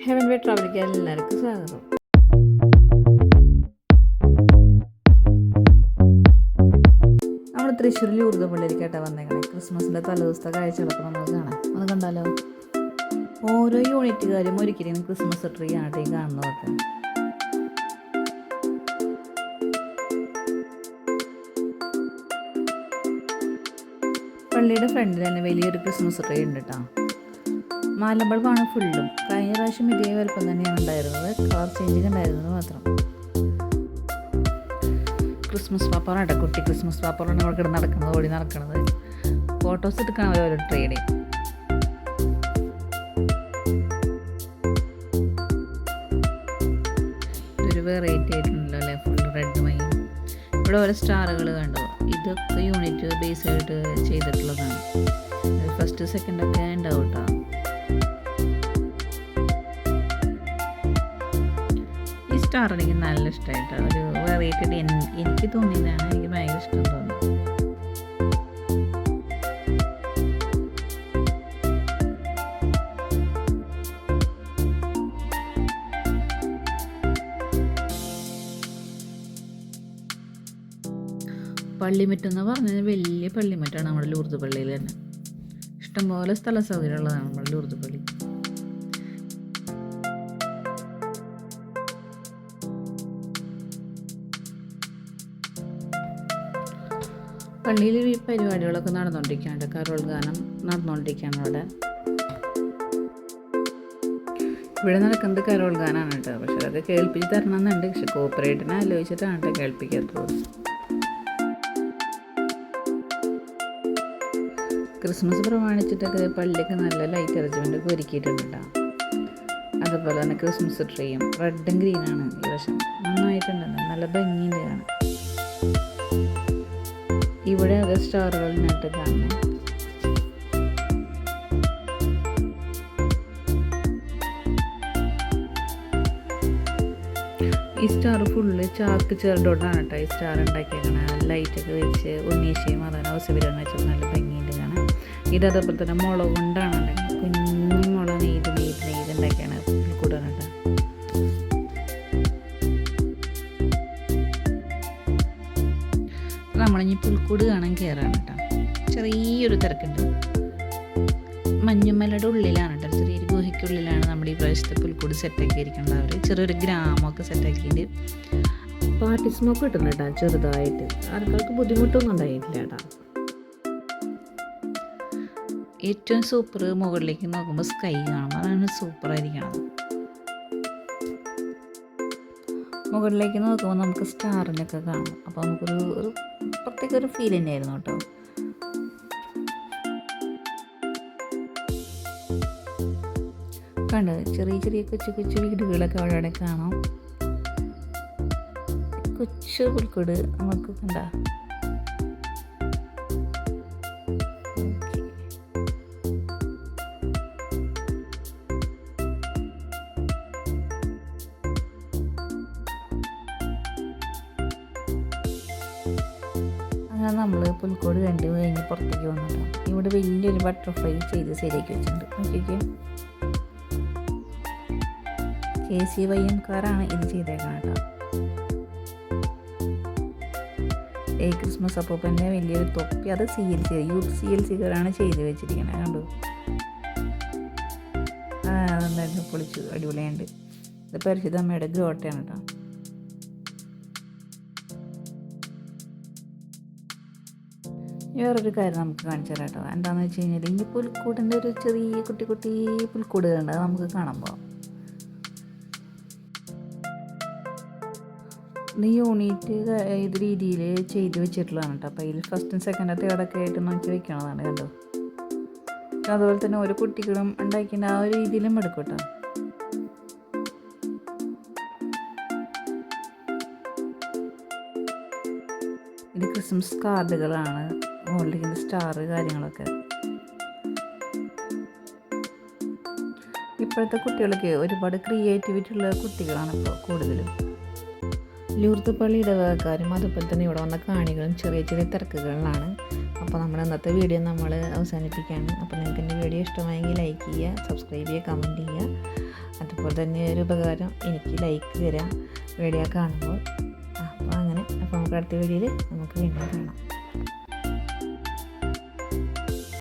Heaven വേ ട്രാവലിലേക്ക് എല്ലാവർക്കും സ്വാഗതം. നമ്മൾ തൃശ്ശൂർ ലൂർദ് പള്ളിയിലേക്കായിട്ടാണ് വന്നേക്കണേ. ക്രിസ്മസിൻ്റെ തലേദിവസത്തെ കാഴ്ചകളൊക്കെ നമ്മൾ കാണാം. അത് കണ്ടാലോ? ഓരോ യൂണിറ്റുകാരും ഒരിക്കലും ക്രിസ്മസ് ട്രീ ആണ് ഈ കാണുന്നതൊക്കെ. പള്ളിയുടെ ഫ്രണ്ടിൽ തന്നെ വലിയൊരു ക്രിസ്മസ് ട്രീ ഉണ്ട് കേട്ടോ. മാലബൾബാണ് ഫുള്ളും. കഴിഞ്ഞ പ്രാവശ്യം ഇതേ വലുപ്പം തന്നെയാണ് ഉണ്ടായിരുന്നത്, കളർ ചേഞ്ചിങ് ഉണ്ടായിരുന്നത് മാത്രം. ക്രിസ്മസ് പാപ്പറാണ് കേട്ടോ, കുട്ടി ക്രിസ്മസ് പാപ്പറാണ് നമ്മൾ കിടന്ന് നടക്കുന്നത്, ഓടി നടക്കുന്നത്. ഫോട്ടോസ് എടുക്കാൻ ഓരോ ട്രീയുടെ. ഇതൊരു വെറൈറ്റി ആയിട്ടുണ്ടല്ലോ അല്ലേ, ഫുൾ റെഡ് മൈൻ. ഇവിടെ ഓരോ സ്റ്റാറുകൾ കണ്ടോ, ഇതൊക്കെ യൂണിറ്റ് ബേസ് ആയിട്ട് ചെയ്തിട്ടുള്ളതാണ്. ഫസ്റ്റ് സെക്കൻഡൊക്കെ ഉണ്ടാവും കേട്ടോ. ഈ സ്റ്റാർ എനിക്ക് നല്ല ഇഷ്ടമായിട്ടാണ്, ഒരു വെറൈറ്റി എനിക്ക് തോന്നിയതാണ്, എനിക്ക് ഭയങ്കര ഇഷ്ടം തോന്നി. പള്ളിമുറ്റം എന്ന് പറഞ്ഞാൽ വലിയ പള്ളിമുറ്റാണ് നമ്മുടെ ലൂർദ് പള്ളിയിൽ തന്നെ. ഇഷ്ടംപോലെ സ്ഥല സൗകര്യം ഉള്ളതാണ് നമ്മുടെ ലൂർദ് പള്ളി. പള്ളിയിൽ ഈ പരിപാടികളൊക്കെ നടന്നുകൊണ്ടിരിക്കുകയാണ്, കരോൾ ഗാനം നടന്നുകൊണ്ടിരിക്കുകയാണ് അവിടെ. ഇവിടെ നടക്കുന്നത് കരോൾ ഗാനാണ് കേട്ടോ. പക്ഷെ അതൊക്കെ കേൾപ്പിച്ച് തരണമെന്നുണ്ട്, പക്ഷെ കോപ്പറേറ്റിനെ ആലോചിച്ചിട്ടാണ് കേട്ടോ കേൾപ്പിക്കാത്തത്. ക്രിസ്മസ് പ്രമാണിച്ചിട്ടൊക്കെ പള്ളിയൊക്കെ നല്ല ലൈറ്റ് അറേഞ്ച്മെൻ്റൊക്കെ ഒരുക്കിയിട്ടുണ്ട് കേട്ടോ. അതുപോലെ തന്നെ ക്രിസ്മസ് ട്രീയും റെഡും ഗ്രീനാണ് ഈ വർഷം, നന്നായിട്ടുണ്ട്, നല്ല ഭംഗിയുണ്ട് കാണാൻ. ഇവിടെ അത് സ്റ്റാറുകളിനായിട്ട് കാണണം. ഈ സ്റ്റാർ ഫുള്ള് ചാക്ക് ചേർന്നോണ്ടാണ് കേട്ടോ ഈ സ്റ്റാർ ഉണ്ടാക്കിയേക്കണേ. ലൈറ്റൊക്കെ വെച്ച് ഉണ്ണീശയും അതാണ് ഔസവിരാന്ന് വെച്ചാൽ നല്ല ഭംഗിയുണ്ട് കാണാൻ. ഇത് അതേപോലെ തന്നെ മുളക് കൊണ്ടാണ് ഉണ്ടാക്കിയത്, കുഞ്ഞു മുളക് നെയ്ത് ഉണ്ടാക്കിയാണ് കൂടുതൽ കേട്ടോ. നമ്മളിനി പുൽക്കൂട് കാണാൻ കയറാണ് കേട്ടോ. ചെറിയൊരു തിരക്കുണ്ട്. മഞ്ഞുമലയുടെ ഉള്ളിലാണ് കേട്ടോ, ചെറിയൊരു ഗുഹയ്ക്കുള്ളിലാണ് നമ്മുടെ ഈ പ്രാവശ്യത്തെ പുൽക്കൂട് സെറ്റാക്കി ഇരിക്കുന്നത്. അവർ ചെറിയൊരു ഗ്രാമമൊക്കെ സെറ്റാക്കിയിട്ട് പാർട്ടി സ്മോക്ക് കിട്ടുന്നു കേട്ടോ ചെറുതായിട്ട്. ആൾക്കാർക്ക് ബുദ്ധിമുട്ടൊന്നും ഉണ്ടായിട്ടില്ല കേട്ടോ. ഏറ്റവും സൂപ്പർ മുകളിലേക്ക് നോക്കുമ്പോൾ സ്കൈ കാണും, അതാണ് സൂപ്പറായിരിക്കണം. മുകളിലേക്ക് നോക്കുമ്പോൾ നമുക്ക് സ്റ്റാറിനൊക്കെ കാണും. അപ്പോൾ നമുക്കൊരു പ്രത്യേക ഒരു ഫീൽ തന്നെയായിരുന്നു കേട്ടോ. കണ്ടത് ചെറിയ ചെറിയ കൊച്ചു കൊച്ചു വീടുകളൊക്കെ അവിടെ കാണാം. കൊച്ചു പുൽക്കൂട് നമുക്ക് കണ്ട. അങ്ങനെ നമ്മൾ പുൽക്കോട് കണ്ട് കഴിഞ്ഞ് പുറത്തേക്ക് വന്നിട്ടാണ്. ഇവിടെ വലിയൊരു ബട്ടർഫ്ലൈ ചെയ്ത് ശരിയാക്കി വെച്ചിട്ടുണ്ട്. നോക്കിക്കേ, KCYM-കാരാണ് ഇത് ചെയ്തേക്കണം കേട്ടോ. ക്രിസ്മസ് അപ്പൂപ്പൻ്റെ വലിയൊരു തൊപ്പി, അത് യൂത്ത് CLC-കാരാണ് ചെയ്ത് വെച്ചിരിക്കുന്നത്. കണ്ടു, അതെന്തായിരുന്നു പൊളിച്ചു, അടിപൊളിയുണ്ട്. ഇത് പരിശുദ്ധമ്മയുടെ ഗ്രോട്ടയാണ് കേട്ടോ. വേറൊരു കാര്യം നമുക്ക് കാണിച്ചു തരാം കേട്ടോ. എന്താണെന്ന് വെച്ച് കഴിഞ്ഞാൽ ഈ പുൽക്കൂടിൻ്റെ ഒരു ചെറിയ കുട്ടി കുട്ടി പുൽക്കൂട് കണ്ട് നമുക്ക് കാണുമ്പോൾ യൂണിറ്റ് ഇത് രീതിയിൽ ചെയ്ത് വെച്ചിട്ടുള്ളതാണ് കേട്ടോ. അപ്പോൾ അതിൽ ഫസ്റ്റും സെക്കൻഡും തേർഡൊക്കെ ആയിട്ട് നോക്കി വെക്കണതാണ് കണ്ടോ. അതുപോലെ തന്നെ ഓരോ കുട്ടികളും ഉണ്ടാക്കിയിട്ട് ആ ഒരു രീതിയിലും എടുക്കും കേട്ടോ. ഇത് ക്രിസ്മസ് കാർഡുകളാണ്, മുകളിലിരിക്കുന്ന സ്റ്റാർ കാര്യങ്ങളൊക്കെ. ഇപ്പോഴത്തെ കുട്ടികളൊക്കെ ഒരുപാട് ക്രിയേറ്റിവിറ്റി ഉള്ള കുട്ടികളാണ് ഇപ്പോൾ കൂടുതലും. ലൂർദ് പള്ളി ഇടവകക്കാരും അതുപോലെ തന്നെ ഇവിടെ വന്ന കാണികളും ചെറിയ ചെറിയ തിരക്കുകളിലാണ്. അപ്പോൾ നമ്മുടെ ഇന്നത്തെ വീഡിയോ നമ്മൾ അവസാനിപ്പിക്കുകയാണ്. അപ്പോൾ നിങ്ങൾക്ക് എൻ്റെ വീഡിയോ ഇഷ്ടമായെങ്കിൽ ലൈക്ക് ചെയ്യുക, സബ്സ്ക്രൈബ് ചെയ്യുക, കമൻറ്റ് ചെയ്യുക. അതുപോലെ തന്നെ ഒരു ഉപകാരം എനിക്ക് ലൈക്ക് തരാം വീഡിയോ കാണുമ്പോൾ. അപ്പോൾ അങ്ങനെ അപ്പോൾ നമുക്ക് അടുത്ത വീഡിയോയിൽ നമുക്ക് വീണ്ടും കാണാം.